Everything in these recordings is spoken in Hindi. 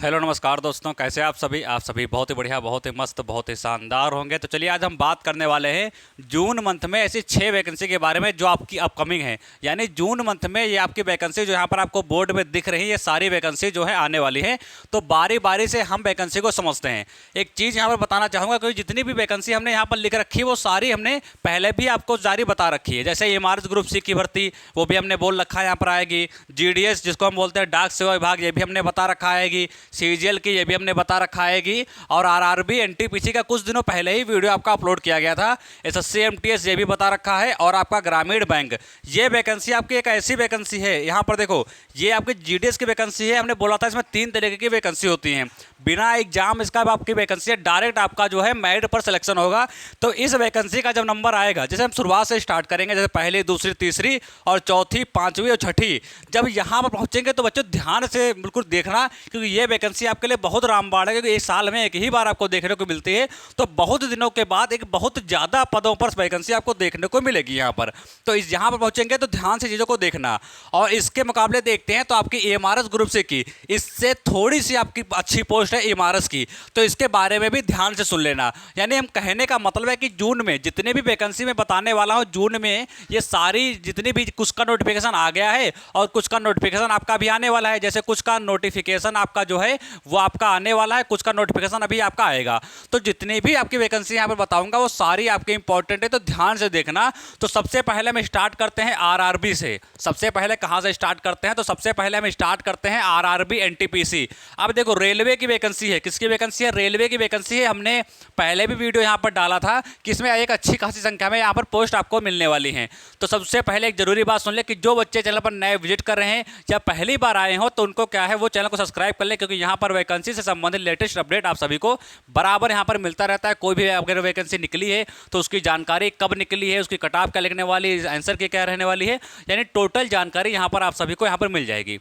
हेलो नमस्कार दोस्तों, कैसे आप सभी बहुत ही बढ़िया, बहुत ही मस्त, बहुत ही शानदार होंगे। तो चलिए आज हम बात करने वाले हैं जून मंथ में ऐसी 6 वैकेंसी के बारे में जो आपकी अपकमिंग है। यानी जून मंथ में ये आपकी वैकेंसी जो यहाँ पर आपको बोर्ड में दिख रही है, ये सारी वैकेंसी जो है आने वाली है। तो बारी बारी से हम वैकेंसी को समझते हैं। एक चीज़ यहाँ पर बताना चाहूँगा, क्योंकि जितनी भी वैकेंसी हमने यहाँ पर लिख रखी है वो सारी हमने पहले भी आपको जारी बता रखी है। जैसे एमआरएस ग्रुप सी की भर्ती वो भी हमने बोल रखा है यहाँ पर आएगी। जीडीएस जिसको हम बोलते हैं डाक सेवा विभाग, ये भी हमने बता रखा आएगी। सीजीएल की ये भी हमने बता रखा आएगी। और आरआरबी एनटीपीसी का कुछ दिनों पहले ही वीडियो आपका अपलोड किया गया था। एसएससी एमटीएस ये भी बता रखा है। और आपका ग्रामीण बैंक, ये वैकेंसी आपकी एक ऐसी वैकेंसी है, यहाँ पर देखो ये आपकी जीडीएस की वैकेंसी है। हमने बोला था इसमें 3 तरीके की वैकेंसी होती हैं। बिना एग्जाम इसका आपकी वैकेंसी है, डायरेक्ट आपका जो है मेरिट पर सिलेक्शन होगा। तो इस वैकेंसी का जब नंबर आएगा, जैसे हम शुरुआत से स्टार्ट करेंगे, जैसे पहली, दूसरी, तीसरी और चौथी, पांचवी और छठी, जब यहाँ पर पहुँचेंगे तो बच्चों ध्यान से बिल्कुल देखना, क्योंकि ये वैकेंसी आपके लिए बहुत रामबाण है। क्योंकि एक साल में एक ही बार आपको देखने को मिलती है, तो बहुत दिनों के बाद एक बहुत ज़्यादा पदों पर वैकेंसी आपको देखने को मिलेगी यहाँ पर। तो इस यहाँ पर पहुँचेंगे तो ध्यान से चीज़ों को देखना। और इसके मुकाबले देखते हैं तो आपकी एमआरएस ग्रुप से की, इससे थोड़ी सी आपकी अच्छी पोस्ट है एमआरएस की, तो इसके बारे में भी ध्यान से सुन लेना। यानी हम कहने का मतलब है कि जून में जितने भी वैकेंसी में बताने वाला हूँ, जून में ये सारी जितनी भी, कुछ का नोटिफिकेशन आ गया है और कुछ का नोटिफिकेशन आपका भी आने वाला है। जैसे कुछ का नोटिफिकेशन आपका जो है वो आपका आने वाला है, कुछ का नोटिफिकेशन अभी आपका आएगा। तो जितनी भी आपकी वैकेंसी यहाँ पर बताऊंगा वो सारी आपकी इंपॉर्टेंट है, तो ध्यान से देखना। तो सबसे पहले हम स्टार्ट करते हैं आरआरबी से। सबसे पहले कहाँ से स्टार्ट करते हैं, तो सबसे पहले हम स्टार्ट करते हैं आरआरबी एनटीपीसी। अब देखो रेलवे की वैकेंसी है। किसकी वैकेंसी है? रेलवे की वैकेंसी है। हमने पहले भी वीडियो यहाँ पर डाला था कि इसमें एक अच्छी खासी संख्या में यहाँ पर पोस्ट आपको मिलने वाली हैं। तो सबसे पहले एक जरूरी बात सुन ले कि जो बच्चे चैनल पर नए विजिट कर रहे हैं या पहली बार आए हो, तो उनको क्या है, वो चैनल को सब्सक्राइब कर ले, क्योंकि यहाँ पर वैकेंसी से संबंधित लेटेस्ट अपडेट आप सभी को बराबर यहाँ पर मिलता रहता है। कोई भी अगर वैकेंसी निकली है तो उसकी जानकारी कब निकली है, उसकी कटऑफ क्या लिखने वाली, आंसर की क्या रहने वाली है, यानी टोटल जानकारी यहाँ पर आप सभी को यहाँ पर मिल जाएगी।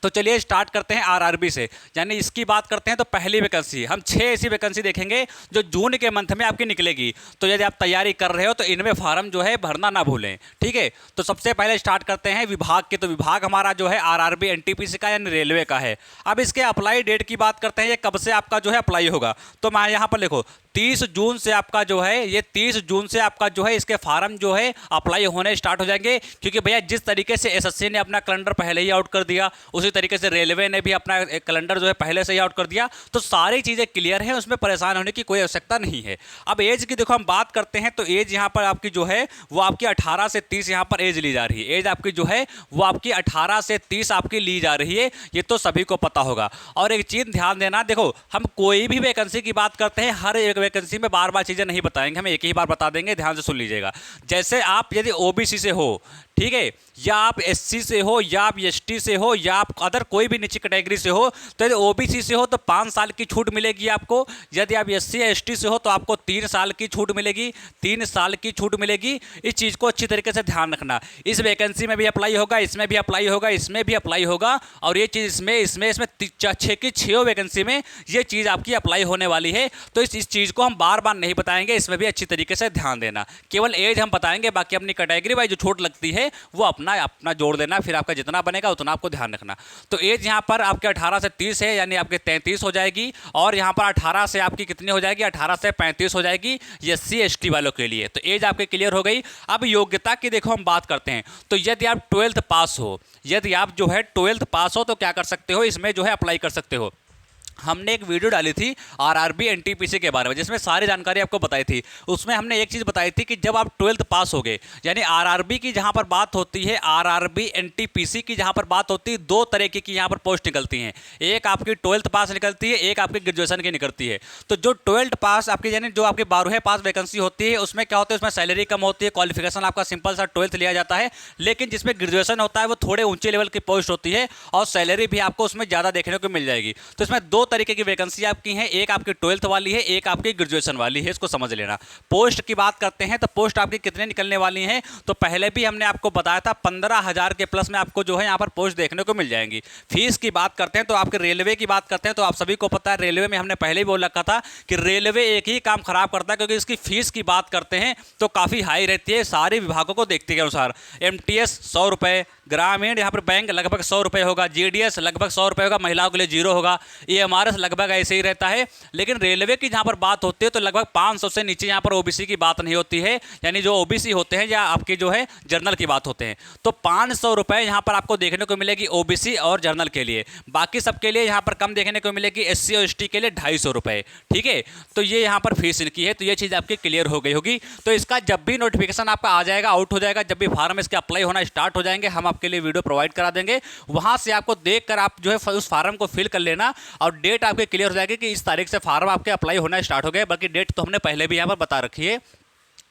तो चलिए स्टार्ट करते हैं आरआरबी से। यानी इसकी बात करते हैं तो पहली वैकेंसी, हम 6 ऐसी वैकेंसी देखेंगे जो जून के मंथ में आपकी निकलेगी। तो यदि आप तैयारी कर रहे हो तो इनमें फार्म जो है भरना ना भूलें, ठीक है। तो सबसे पहले स्टार्ट करते हैं विभाग के। तो विभाग हमारा जो है आरआरबी एनटीपीसी का यानी रेलवे का है। अब इसके अप्लाई डेट की बात करते हैं, ये कब से आपका जो है अप्लाई होगा। तो मैं यहाँ पर लिखो 30 जून से आपका जो है, ये 30 जून से आपका जो है इसके फार्म जो है अप्लाई होने स्टार्ट हो जाएंगे। क्योंकि भैया जिस तरीके से एसएससी ने अपना कैलेंडर पहले ही आउट कर दिया, उसी तरीके से रेलवे ने भी अपना कैलेंडर जो है पहले से ही आउट कर दिया। तो सारी चीज़ें क्लियर हैं, उसमें परेशान होने की कोई आवश्यकता नहीं है। अब एज की देखो हम बात करते हैं, तो एज यहाँ पर आपकी जो है वो आपकी 18 से 30 यहाँ पर एज ली जा रही है। एज आपकी जो है वो आपकी 18 से 30 आपकी ली जा रही है, ये तो सभी को पता होगा। और एक चीज़ ध्यान देना, देखो हम कोई भी वैकेंसी की बात करते हैं, हर एक वैकेंसी में बार बार चीज़ें नहीं बताएंगे, हम एक ही बार बता देंगे, ध्यान से सुन लीजिएगा। जैसे आप यदि ओबीसी से हो, ठीक है, या आप एससी से हो, या आप एसटी से हो, या आप अदर कोई भी निची कैटेगरी से हो, तो यदि ओबीसी से हो तो 5 साल की छूट मिलेगी आपको। यदि आप एससी या एसटी से हो तो आपको 3 साल की छूट मिलेगी, 3 साल की छूट मिलेगी। इस चीज़ को अच्छी तरीके से ध्यान रखना। इस वैकेंसी में भी अप्लाई होगा, इसमें भी अप्लाई होगा, इसमें भी अप्लाई होगा। और ये चीज़ इसमें 6 की 6 वैकेंसी में ये चीज़ आपकी अप्लाई होने वाली है। तो इस चीज़ को हम बार बार नहीं बताएंगे, इसमें भी अच्छी तरीके से ध्यान देना। केवल एज हम बताएंगे, बाकी अपनी कैटेगरी वाइज जो छूट लगती है वो अपना जोड़ देना, फिर आपका जितना बनेगा उतना आपको ध्यान रखना। तो एज यहाँ पर आपके 18 से 30 है, यानी आपके 33 हो जाएगी। और यहाँ पर 18 से आपकी कितनी हो जाएगी, 18 से 35 हो जाएगी एससी एसटी वालों के लिए। तो एज आपके क्लियर हो गई। अब योग्यता की देखो हम बात करते हैं, तो यदि आप 12th पास हो, यदि आप जो है 12th पास हो तो क्या कर सकते हो, इसमें जो है अप्लाई कर सकते हो। हमने एक वीडियो डाली थी आरआरबी एनटीपीसी के बारे में, जिसमें सारी जानकारी आपको बताई थी। उसमें हमने एक चीज़ बताई थी कि जब आप 12th पास हो गए, यानी आरआरबी की जहां पर बात होती है, आरआरबी एनटीपीसी की जहां पर बात होती है, 2 तरीके की यहां पर पोस्ट निकलती हैं। एक आपकी 12th पास निकलती है, एक आपकी ग्रेजुएशन की निकलती है। तो जो 12th पास आपकी, यानी जो आपकी 12वें पास वैकेंसी होती है, उसमें क्या होता है, उसमें सैलरी कम होती है, क्वालिफिकेशन आपका सिंपल सा 12th लिया जाता है। लेकिन जिसमें ग्रेजुएशन होता है वो थोड़े ऊंचे लेवल की पोस्ट होती है और सैलरी भी आपको उसमें ज़्यादा देखने को मिल जाएगी। तो इसमें 2 तरीके की वैकेंसी आपकी हैं, एक आपकी 12th वाली है, एक आपकी ग्रेजुएशन वाली है, इसको समझ लेना। पोस्ट की बात करते हैं तो पोस्ट आपकी कितने निकलने वाली हैं, तो पहले भी हमने आपको बताया था 15,000 के प्लस में आपको जो है यहाँ पर पोस्ट देखने को मिल जाएंगी। फीस की बात करते हैं तो आपके रेलवे की बात करते हैं तो आप सभी को पता है रेलवे में हमने पहले ही बोल रखा था कि रेलवे एक ही काम खराब करता है, क्योंकि इसकी फीस की बात करते हैं तो काफ़ी हाई रहती है सारे विभागों को देखते के अनुसार। MTS 100 रुपये, ग्रामीण यहाँ पर बैंक लगभग 100 रुपये होगा, GDS लगभग 100 रुपये होगा, महिलाओं के लिए 0 होगा, EMRS लगभग ऐसे ही रहता है। लेकिन रेलवे की जहाँ पर बात होती है तो लगभग 500 से नीचे यहाँ पर OBC की बात नहीं होती है, यानी जो OBC होते हैं या आपके जो है जर्नल की बात होते हैं। तो 500 रुपये यहाँ पर आपको देखने को मिलेगी OBC और जर्नल के लिए। बाकी सबके लिए यहाँ पर कम देखने को मिलेगी, SC और ST के लिए 250 रुपये। ठीक है, तो ये यहाँ पर फीस इनकी है, तो ये चीज़ आपकी क्लियर हो गई होगी। तो इसका जब भी नोटिफिकेशन आपका आ जाएगा, आउट हो जाएगा, जब भी फार्म इसके अप्लाई होना स्टार्ट हो जाएंगे, हम आपके लिए वीडियो प्रोवाइड करा देंगे। वहाँ से आपको देखकर आप जो है उस फार्म को फिल कर लेना और डेट आपके क्लियर हो जाएगी कि इस तारीख से फार्म आपके अप्लाई होना स्टार्ट हो गए। बाकी डेट तो हमने पहले भी यहाँ पर बता रखी है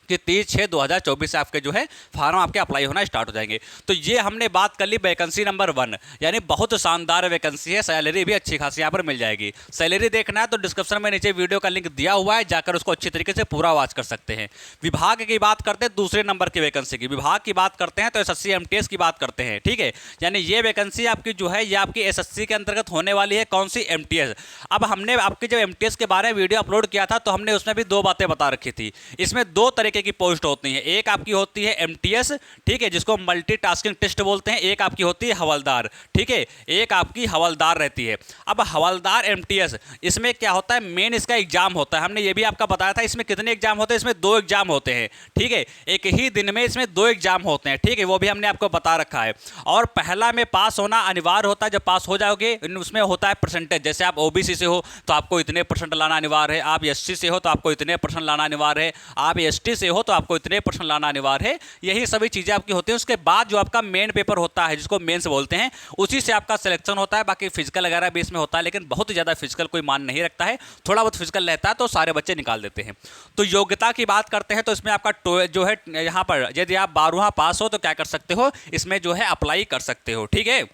कि 30/6/2024 से आपके जो है फार्म आपके अप्लाई होना स्टार्ट हो जाएंगे। तो ये हमने बात कर ली वैकेंसी नंबर 1, यानी बहुत शानदार वैकेंसी है, सैलरी भी अच्छी खासी यहाँ पर मिल जाएगी। सैलरी देखना है तो डिस्क्रिप्शन में नीचे वीडियो का लिंक दिया हुआ है, जाकर उसको अच्छी तरीके से पूरा वॉच कर सकते हैं। विभाग की बात करते हैं दूसरे नंबर की वैकेंसी की, विभाग की बात करते हैं तो SSC MTS की बात करते हैं। ठीक है, यानी ये वैकेंसी आपकी जो है ये आपकी SSC के अंतर्गत होने वाली है। कौन सी? MTS। अब हमने आपकी जब MTS के बारे में वीडियो अपलोड किया था तो हमने उसमें भी 2 बातें बता रखी थी। इसमें 2 तरीके की पोस्ट होती है, एक आपकी होती है MTS, ठीक है, जिसको मल्टीटास्किंग टेस्ट बोलते हैं, एक आपकी होती है हवलदार। ठीक है, एक आपकी हवलदार रहती है। अब हवलदार MTS, इसमें क्या होता है, मेन इसका एग्जाम होता है। हमने ये भी आपका बताया था इसमें कितने एग्जाम होते हैं, इसमें 2 एग्जाम होते हैं। ठीक है, एक ही दिन में इसमें 2 एग्जाम होते हैं। ठीक है, वो भी हमने आपको बता रखा है। और पहला में पास होना अनिवार्य होता है, जब पास हो जाओगे उसमें होता है परसेंटेज। जैसे आप OBC से हो तो आपको इतने % लाना अनिवार्य है, आप SC से हो तो आपको इतने % लाना अनिवार्य है, आप ST से हो तो आपको इतने % लाना अनिवार्य है। यही सभी चीज़ें आपकी होती हैं। उसके बाद जो आपका मेन पेपर होता है जिसको मेंस बोलते हैं, उसी से आपका सिलेक्शन होता है। बाकी फिजिकल वगैरह भी इसमें होता है, लेकिन बहुत ज़्यादा फिजिकल कोई मान नहीं रखता है, थोड़ा बहुत फिजिकल रहता है तो सारे बच्चे निकाल देते हैं। तो योग्यता की बात करते हैं तो इसमें आपका जो है यहाँ पर यदि आप 12वां पास हो तो क्या कर सकते हो, इसमें जो है अप्लाई कर सकते हो। ठीक है,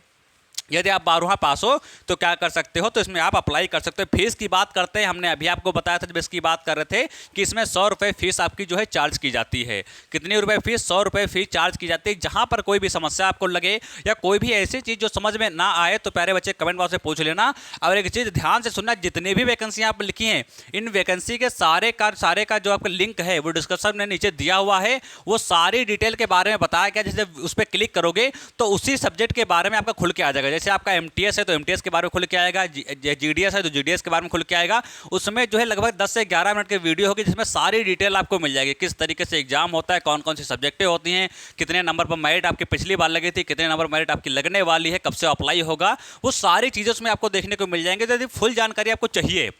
यदि आप 12वां पास हो तो क्या कर सकते हो, तो इसमें आप अप्लाई कर सकते हो। फीस की बात करते हैं, हमने अभी आपको बताया था जब इसकी बात कर रहे थे कि इसमें 100 रुपये फीस आपकी जो है चार्ज की जाती है। कितनी रुपये फीस? 100 रुपये फीस चार्ज की जाती है। जहां पर कोई भी समस्या आपको लगे या कोई भी ऐसी चीज़ जो समझ में ना आए तो प्यारे बच्चे कमेंट बॉक्स में पूछ लेना। और एक चीज़ ध्यान से सुनना, जितनी भी वैकेंसी आप लिखी हैं, इन वैकेंसी के सारे का जो आपका लिंक है वो डिस्क्रिप्शन में नीचे दिया हुआ है। वो सारी डिटेल के बारे में बताया गया, जैसे उस पर क्लिक करोगे तो उसी सब्जेक्ट के बारे में आपका खुल के आ जाएगा। जैसे आपका MTS है तो MTS के बारे में खुल के आएगा, GDS है तो GDS के बारे में खुल के आएगा। उसमें जो है लगभग 10 से 11 मिनट की वीडियो होगी जिसमें सारी डिटेल आपको मिल जाएगी, किस तरीके से एग्जाम होता है, कौन कौन सी सब्जेक्टें होती हैं, कितने नंबर पर मेरिट आपकी पिछली बार लगी थी, कितने नंबर मेरिट आपकी लगने वाली है, कब से अप्लाई होगा, वो सारी चीज़ें उसमें आपको देखने को मिल जाएंगे। यदि फुल जानकारी आपको चाहिए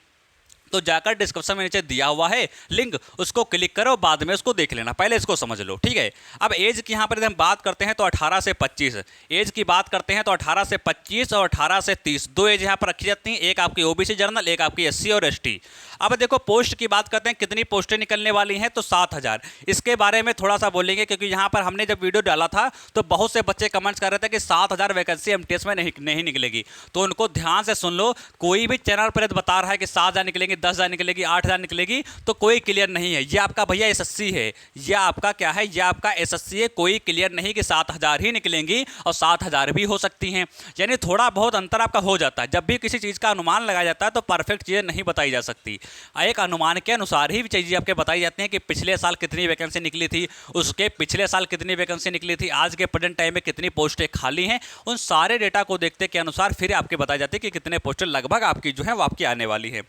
तो जाकर डिस्क्रिप्शन में नीचे दिया हुआ है लिंक, उसको क्लिक करो, बाद में उसको देख लेना, पहले इसको समझ लो। ठीक है, अब एज की यहाँ पर यदि हम बात करते हैं तो 18 से 25, एज की बात करते हैं तो 18 से 25 और 18 से 30 2 एज यहाँ पर रखी जाती हैं, एक आपकी OBC जनरल, एक आपकी SC और ST। अब देखो पोस्ट की बात करते हैं, कितनी पोस्टें निकलने वाली हैं, तो 7000। इसके बारे में थोड़ा सा बोलेंगे क्योंकि यहाँ पर हमने जब वीडियो डाला था तो बहुत से बच्चे कमेंट्स कर रहे थे कि 7000 वैकेंसी MTS में नहीं निकलेगी। तो उनको ध्यान से सुन लो, कोई भी चैनल पर बता रहा है कि 7000 निकलेंगे, 10,000 निकलेगी, 8,000 निकलेगी, तो कोई क्लियर नहीं है। ये आपका भैया SSC है, ये आपका क्या है, ये आपका SSC है। कोई क्लियर नहीं कि 7000 ही निकलेंगी और 7000 भी हो सकती हैं, यानी थोड़ा बहुत अंतर आपका हो जाता है। जब भी किसी चीज़ का अनुमान लगाया जाता है तो परफेक्ट चीज़ें नहीं बताई जा सकती, एक अनुमान के अनुसार ही चीज़ें आपके बताई जाती हैं कि पिछले साल कितनी वैकेंसी निकली थी, उसके पिछले साल कितनी वैकेंसी निकली थी, आज के प्रेजेंट टाइम में कितनी पोस्टें खाली हैं, उन सारे डेटा को देखते के अनुसार फिर आपके बताई जाती है कि कितने पोस्टें लगभग आपकी जो है वो आपकी आने वाली है।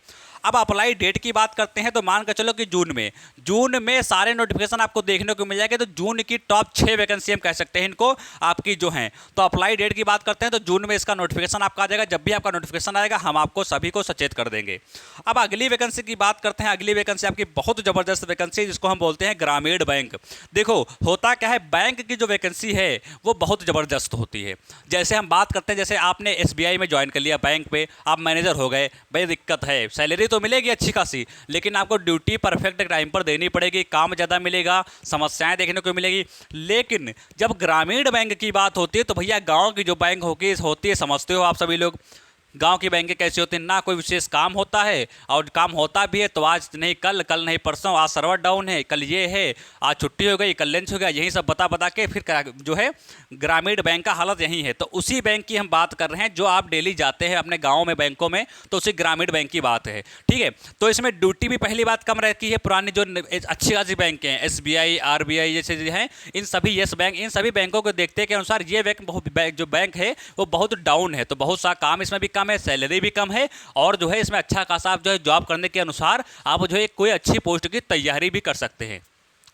अब अप्लाई डेट की बात करते हैं तो मान कर चलो कि जून में सारे नोटिफिकेशन आपको देखने को मिल जाएंगे। तो जून की टॉप 6 वैकेंसी हम कह सकते हैं इनको आपकी जो हैं। तो अप्लाई डेट की बात करते हैं तो जून में इसका नोटिफिकेशन आपका आ जाएगा। जब भी आपका नोटिफिकेशन आएगा हम आपको सभी को सचेत कर देंगे। अब अगली वैकेंसी की बात करते हैं। अगली वैकेंसी आपकी बहुत ज़बरदस्त वैकेंसी जिसको हम बोलते हैं ग्रामीण बैंक। देखो होता क्या है, बैंक की जो वैकेंसी है वो बहुत ज़बरदस्त होती है। जैसे हम बात करते हैं, जैसे आपने SBI में ज्वाइन कर लिया, बैंक पे आप मैनेजर हो गए, भाई दिक्कत है, सैलरी तो मिलेगी अच्छी खासी, लेकिन आपको ड्यूटी परफेक्ट टाइम पर देनी पड़ेगी, काम ज़्यादा मिलेगा, समस्याएं देखने को मिलेगी। लेकिन जब ग्रामीण बैंक की बात होती है तो भैया गांव की जो बैंक होती है समझते हो आप सभी लोग, गांव की बैंकें कैसी होती हैं, ना कोई विशेष काम होता है, और काम होता भी है तो आज नहीं कल, कल नहीं परसों, आज सर्वर डाउन है, कल ये है, आज छुट्टी हो गई, कल लंच हो गया, यही सब बता बता के फिर जो है ग्रामीण बैंक का हालत यही है। तो उसी बैंक की हम बात कर रहे हैं जो आप डेली जाते हैं अपने गाँव में बैंकों में, तो उसी ग्रामीण बैंक की बात है। ठीक है, तो इसमें ड्यूटी भी पहली बात कम रहती है। पुरानी जो अच्छी खासी बैंक हैं, SBI, RBI जैसे हैं, इन सभी येस बैंक, इन सभी बैंकों को देखते के अनुसार ये जो बैंक है वो बहुत डाउन है। तो बहुत सा काम इसमें भी कम है, सैलरी भी कम है, और जो है इसमें अच्छा खासा आप जो है जॉब करने के अनुसार आप जो है कोई अच्छी पोस्ट की तैयारी भी कर सकते हैं।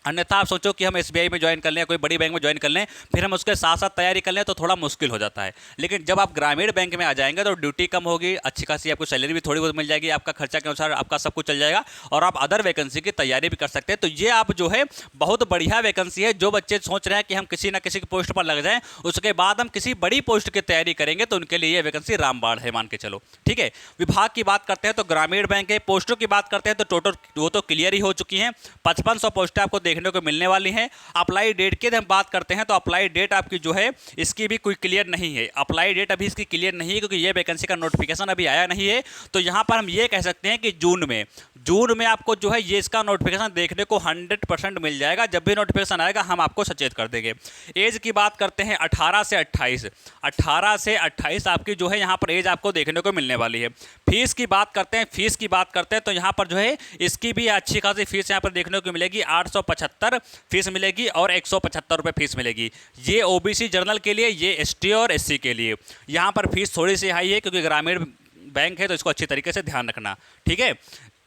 अन्यथा आप सोचो कि हम SBI में ज्वाइन कर लें, कोई बड़ी बैंक में ज्वाइन कर लें, फिर हम उसके साथ साथ तैयारी कर लें तो थोड़ा मुश्किल हो जाता है। लेकिन जब आप ग्रामीण बैंक में आ जाएंगे तो ड्यूटी कम होगी, अच्छी खासी आपको सैलरी भी थोड़ी बहुत मिल जाएगी, आपका खर्चा के अनुसार आपका सब कुछ चल जाएगा, और आप अदर वैकेंसी की तैयारी भी कर सकते हैं। तो ये आप जो है बहुत बढ़िया वैकेंसी है। जो बच्चे सोच रहे हैं कि हम किसी न किसी की पोस्ट पर लग जाएं, उसके बाद हम किसी बड़ी पोस्ट की तैयारी करेंगे, तो उनके लिए ये वैकेंसी रामबाण है, मान के चलो। ठीक है, विभाग की बात करते हैं तो ग्रामीण बैंक है। पोस्टों की बात करते हैं तो टोटल वो तो क्लियर ही हो चुकी हैं, 5500 पोस्टें आपको देखने को मिलने वाली हैं। अप्लाई डेट की हम बात करते हैं तो अप्लाई डेट आपकी जो है इसकी भी कोई क्लियर नहीं है। अप्लाई डेट अभी इसकी क्लियर नहीं है क्योंकि ये वैकेंसी का नोटिफिकेशन अभी आया नहीं है। तो यहां पर हम ये कह सकते हैं कि जून में आपको जो है ये इसका नोटिफिकेशन देखने को 100% मिल जाएगा। जब भी नोटिफिकेशन आएगा हम आपको सचेत कर देंगे। एज की बात करते हैं 18 से 28, 18 से 28 आपकी जो है यहाँ पर एज आपको देखने को मिलने वाली है। फीस की बात करते हैं तो यहाँ पर जो है इसकी भी अच्छी खासी फीस यहाँ पर देखने को मिलेगी। 875 फीस मिलेगी और 175 रुपये फीस मिलेगी। ये OBC जनरल के लिए, ये ST और SC के लिए। यहाँ पर फीस थोड़ी सी हाई है क्योंकि ग्रामीण बैंक है, तो इसको अच्छी तरीके से ध्यान रखना। ठीक है,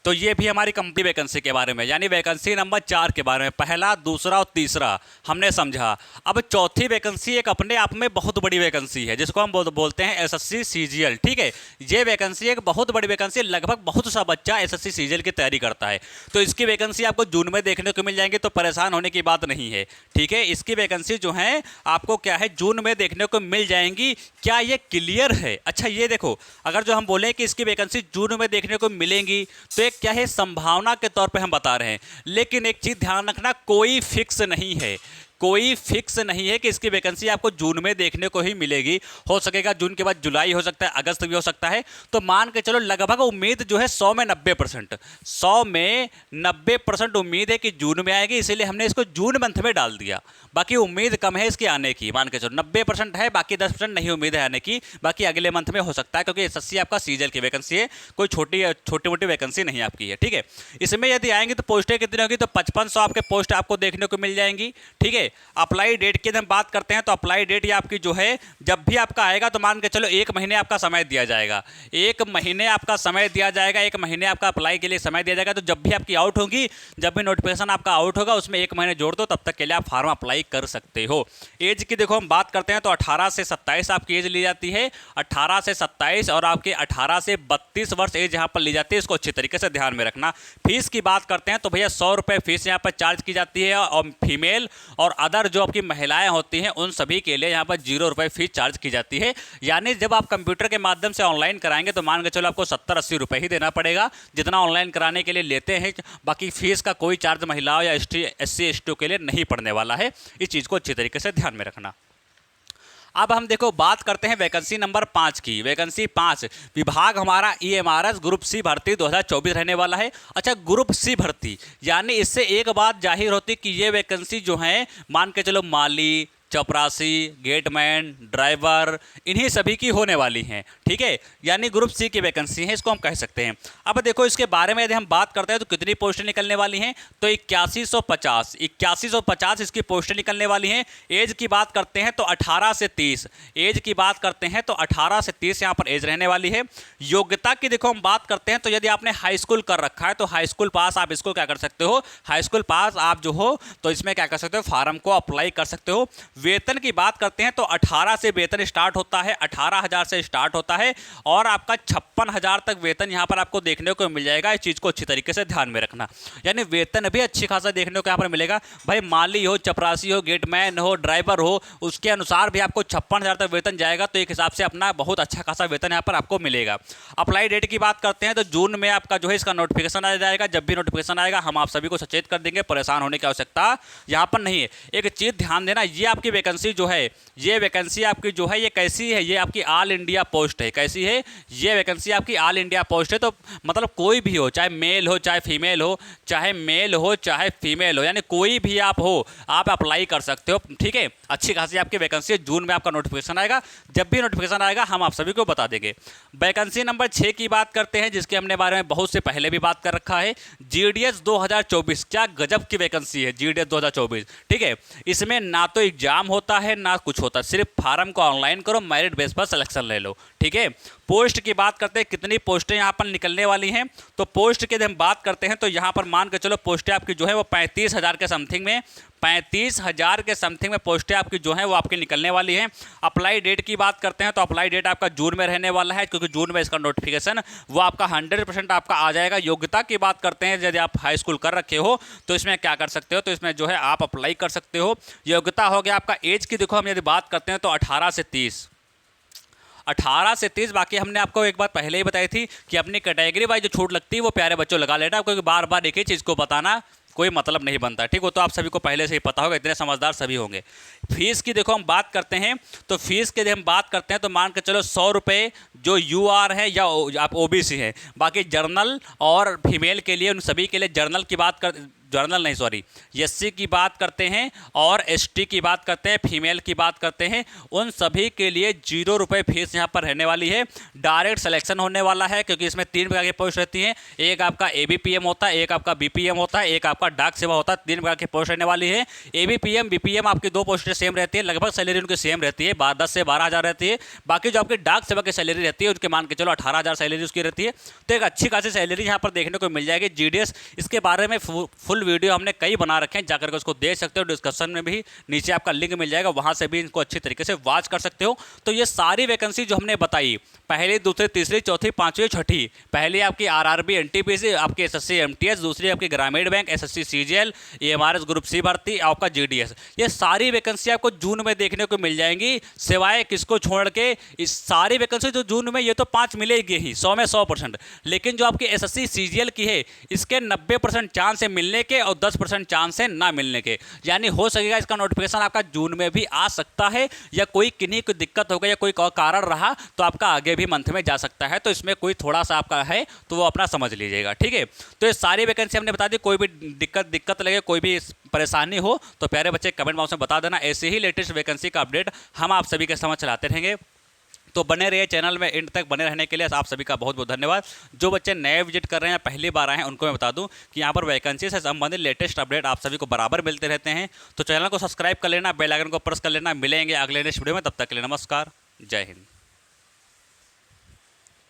तो ये भी हमारी कंपनी वैकेंसी के बारे में, यानी वैकेंसी नंबर 4 के बारे में। पहला, दूसरा और तीसरा हमने समझा। अब चौथी वैकेंसी एक अपने आप में बहुत बड़ी वैकेंसी है, जिसको हम बोलते हैं SSC CGL। ठीक है, ये वैकेंसी एक बहुत बड़ी वैकेंसी, लगभग बहुत सा बच्चा SSC CGL की तैयारी करता है। तो इसकी वैकेंसी आपको जून में देखने को मिल जाएंगी, तो परेशान होने की बात नहीं है। ठीक है, इसकी वैकेंसी जो है आपको क्या है जून में देखने को मिल जाएंगी। क्या ये क्लियर है? अच्छा, ये देखो, अगर जो हम बोलें कि इसकी वैकेंसी जून में देखने को मिलेंगी तो एक क्या है संभावना के तौर पे हम बता रहे हैं। लेकिन एक चीज ध्यान रखना, कोई फिक्स नहीं है, कोई फिक्स नहीं है कि इसकी वैकेंसी आपको जून में देखने को ही मिलेगी। हो सकेगा जून के बाद जुलाई हो सकता है, अगस्त भी हो सकता है। तो मान के चलो लगभग उम्मीद जो है 100 में 90%, 100 में 90% उम्मीद है कि जून में आएगी, इसीलिए हमने इसको जून मंथ में डाल दिया। बाकी उम्मीद कम है इसके आने की, मान के चलो 90% है, बाकी 10% नहीं उम्मीद है आने की, बाकी अगले मंथ में हो सकता है, क्योंकि SSC आपका सीजल की वैकेंसी है, कोई छोटी मोटी वैकेंसी नहीं आपकी है। ठीक है, इसमें यदि आएंगे तो पोस्टें कितनी होगी, तो 5500 आपके पोस्ट आपको देखने को मिल जाएंगी। ठीक है, अप्लाई डेट की हम बात करते हैं तो अप्लाई डेट ये आपकी जो है जब भी आपका आएगा तो मान के चलो 1 महीने आपका समय दिया जाएगा, 1 महीने आपका समय दिया जाएगा, 1 महीने आपका अप्लाई के लिए समय दिया जाएगा। तो जब भी आपकी आउट होगी, जब भी नोटिफिकेशन आपका आउट होगा, उसमें 1 महीने जोड़ दो, तब तक के लिए आप फॉर्म अप्लाई कर सकते हो। एज की देखो हम बात करते हैं तो 18 से 27 आपकी एज ली जाती है, 18 से 27, और आपके 18 से 32 वर्ष एज यहाँ पर ली जाती है। इसको अच्छी तरीके से ध्यान में रखना। फीस की बात करते हैं तो भैया 100 रुपये फीस यहाँ पर चार्ज की जाती है, और फीमेल और अदर जो आपकी महिलाएं होती हैं उन सभी के लिए यहाँ पर 0 रुपये फीस चार्ज की जाती है। यानी जब आप कंप्यूटर के माध्यम से ऑनलाइन कराएंगे तो मान के चलो आपको 70-80 रुपये ही देना पड़ेगा, जितना ऑनलाइन कराने के लिए लेते हैं। बाकी फीस का कोई चार्ज महिलाओं या SC ST के लिए नहीं पड़ने वाला है। इस चीज़ को अच्छी तरीके से ध्यान में रखना। अब हम देखो बात करते हैं वैकेंसी नंबर 5 की। वैकेंसी 5, विभाग हमारा EMRS ग्रुप C भर्ती 2024 रहने वाला है। अच्छा, ग्रुप C भर्ती, यानी इससे एक बात जाहिर होती कि ये वैकेंसी जो है मान के चलो माली, चपरासी, गेटमैन, ड्राइवर, इन्हीं सभी की होने वाली हैं। ठीक है, यानी ग्रुप C की वैकेंसी है, इसको हम कह सकते हैं। अब देखो इसके बारे में यदि हम बात करते हैं तो कितनी पोस्टें निकलने वाली हैं, तो 8150 इसकी पोस्टें निकलने वाली हैं। एज की बात करते हैं तो 18 से 30, एज की बात करते हैं तो 18 से 30 यहाँ पर एज रहने वाली है। योग्यता की देखो हम बात करते हैं तो यदि आपने हाई स्कूल कर रखा है तो हाई स्कूल पास आप इसको क्या कर सकते हो, हाई स्कूल पास आप जो हो तो इसमें क्या कर सकते हो, फार्म को अप्लाई कर सकते हो। वेतन की बात करते हैं तो 18 से वेतन स्टार्ट होता है, 18,000 से स्टार्ट होता है, और आपका 56,000 तक वेतन यहाँ पर आपको देखने को मिल जाएगा। इस चीज़ को अच्छी तरीके से ध्यान में रखना, यानी वेतन भी अच्छी खासा देखने को यहाँ पर मिलेगा। भाई माली हो, चपरासी हो, गेटमैन हो, ड्राइवर हो, उसके अनुसार भी आपको 56,000 तक वेतन जाएगा। तो एक हिसाब से अपना बहुत अच्छा खासा वेतन यहाँ पर आपको मिलेगा। अप्लाई डेट की बात करते हैं तो जून में आपका जो है इसका नोटिफिकेशन आ जाएगा। जब भी नोटिफिकेशन आएगा हम आप सभी को सचेत कर देंगे, परेशान होने की आवश्यकता यहाँ पर नहीं है। एक चीज़ ध्यान देना, ये आपकी आपकी वैकेंसी जो है, ये वैकेंसी आपकी जो है ये कैसी है, ये आपकी ऑल इंडिया पोस्ट है। कैसी है ये वैकेंसी? आपकी ऑल इंडिया पोस्ट है। तो मतलब कोई भी हो, चाहे मेल हो चाहे फीमेल हो, चाहे मेल हो चाहे फीमेल हो, यानी कोई भी आप हो, आप अप्लाई कर सकते हो। ठीक है, अच्छी खासी आपकी वैकेंसी है। जून में आपका नोटिफिकेशन आएगा, जब भी नोटिफिकेशन आएगा हम आप सभी को बता देंगे। वैकेंसी नंबर 6 की बात करते हैं, जिसके हमने बारे में बहुत से पहले भी बात कर रखा है। जीडीएस 2024, क्या गजब की वैकेंसी है जीडीएस 2024। ठीक है, इसमें ना तो एग्जाम होता है ना कुछ होता है, सिर्फ फार्म को ऑनलाइन करो, मेरिट बेस पर सिलेक्शन ले लो। ठीक है, पोस्ट की बात करते हैं, कितनी पोस्टें यहाँ पर निकलने वाली हैं। तो पोस्ट की हम बात करते हैं तो यहाँ पर मान के चलो पोस्टें आपकी जो है वो 35,000 के समथिंग में, 35,000 के समथिंग में पोस्टें आपकी जो है वो आपकी निकलने वाली हैं। अप्लाई डेट की बात करते हैं तो अप्लाई डेट आपका जून में रहने वाला है, क्योंकि जून में इसका नोटिफिकेशन वो आपका 100% आपका आ जाएगा। योग्यता की बात करते हैं, यदि आप हाई स्कूल कर रखे हो तो इसमें क्या कर सकते हो, तो इसमें जो है आप अप्लाई कर सकते हो। योग्यता हो गया आपका। एज की देखो हम यदि बात करते हैं तो 18 से 30, 18 से 30। बाकी हमने आपको एक बात पहले ही बताई थी कि अपनी कैटेगरी वाइज जो छूट लगती है वो प्यारे बच्चों लगा लेना, क्योंकि बार बार एक ही चीज़ को बताना कोई मतलब नहीं बनता। ठीक हो, तो आप सभी को पहले से ही पता होगा, इतने समझदार सभी होंगे। फीस की देखो हम बात करते हैं तो फीस के हम बात करते हैं तो मान के चलो 100 रुपये जो यूआर है या आप ओबीसी है। बाकी जर्नल और फीमेल के लिए, उन सभी के लिए जर्नल की बात कर, जर्नल नहीं सॉरी, एससी की बात करते हैं और एसटी की बात करते हैं, फीमेल की बात करते हैं, उन सभी के लिए 0 रुपये फीस यहाँ पर रहने वाली है। डायरेक्ट सिलेक्शन होने वाला है, क्योंकि इसमें 3 प्रकार की पोस्ट रहती हैं। एक आपका एबीपीएम होता है, एक आपका बीपीएम होता है, एक आपका डाक सेवा होता है। 3 प्रकार की पोस्ट रहने वाली है। एबीपीएम बीपीएम आपकी 2 पोस्टें सेम रहती है, लगभग सैलरी उनकी सेम रहती है, 10 से 12,000 रहती है। बाकी जो आपकी डाक सेवा की सैलरी रहती है उसके मान के चलो 18,000 सैलरी उसकी रहती है। तो एक अच्छी खासी सैलरी यहाँ पर देखने को मिल जाएगी। जीडीएस, इसके बारे में फुल वीडियो हमने कई बना रखे हैं, जाकर के उसको देख सकते हो। डिस्क्रिप्शन में भी नीचे आपका लिंक मिल जाएगा, वहां से भी इनको अच्छी तरीके से वॉच कर सकते हो। तो ये सारी वैकेंसी जो हमने बताई, पहली दूसरी तीसरी चौथी पांचवी छठी, पहली आपकी आरआरबी एनटीपीसी, आपकी एसएससी एमटीएस, दूसरी आपकी Gramin bank, SSC CGL, MRS group C भर्ती, आपका जीडीएस, ये सारी वैकेंसी आपको जून में देखने को मिल जाएंगी। सिवाय किसको छोड़ के, इस सारी वैकेंसी जो जून में, ये तो 5 मिलेगी ही 100 में 100%। लेकिन जो आपकी एसएससी सीजीएल की है, इसके 90% चांस है मिलने के और 10% चांस है ना मिलने के। यानी हो सकेगा इसका नोटिफिकेशन आपका जून में भी आ सकता है, या कोई किन्हीं कोई दिक्कत हो गई या कोई कारण रहा तो आपका आगे भी मंथ में जा सकता है। तो इसमें कोई थोड़ा सा आपका है तो वो अपना समझ लीजिएगा। ठीक है, तो ये सारी वैकेंसी हमने बता दी। कोई भी दिक्कत लगे, कोई भी परेशानी हो तो प्यारे बच्चे कमेंट बॉक्स में बता देना। ऐसे ही लेटेस्ट वैकेंसी का अपडेट हम आप सभी के समझ चलाते रहेंगे। तो बने रहिए चैनल में, एंड तक बने रहने के लिए आप सभी का बहुत बहुत धन्यवाद। जो बच्चे नए विजिट कर रहे हैं या पहली बार आए हैं, उनको मैं बता दूं कि यहाँ पर वैकेंसी से संबंधित लेटेस्ट अपडेट आप सभी को बराबर मिलते रहते हैं। तो चैनल को सब्सक्राइब कर लेना, बेल आइकन को प्रेस कर लेना। मिलेंगे अगले नेक्स्ट वीडियो में, तब तक के लिए नमस्कार, जय हिंद।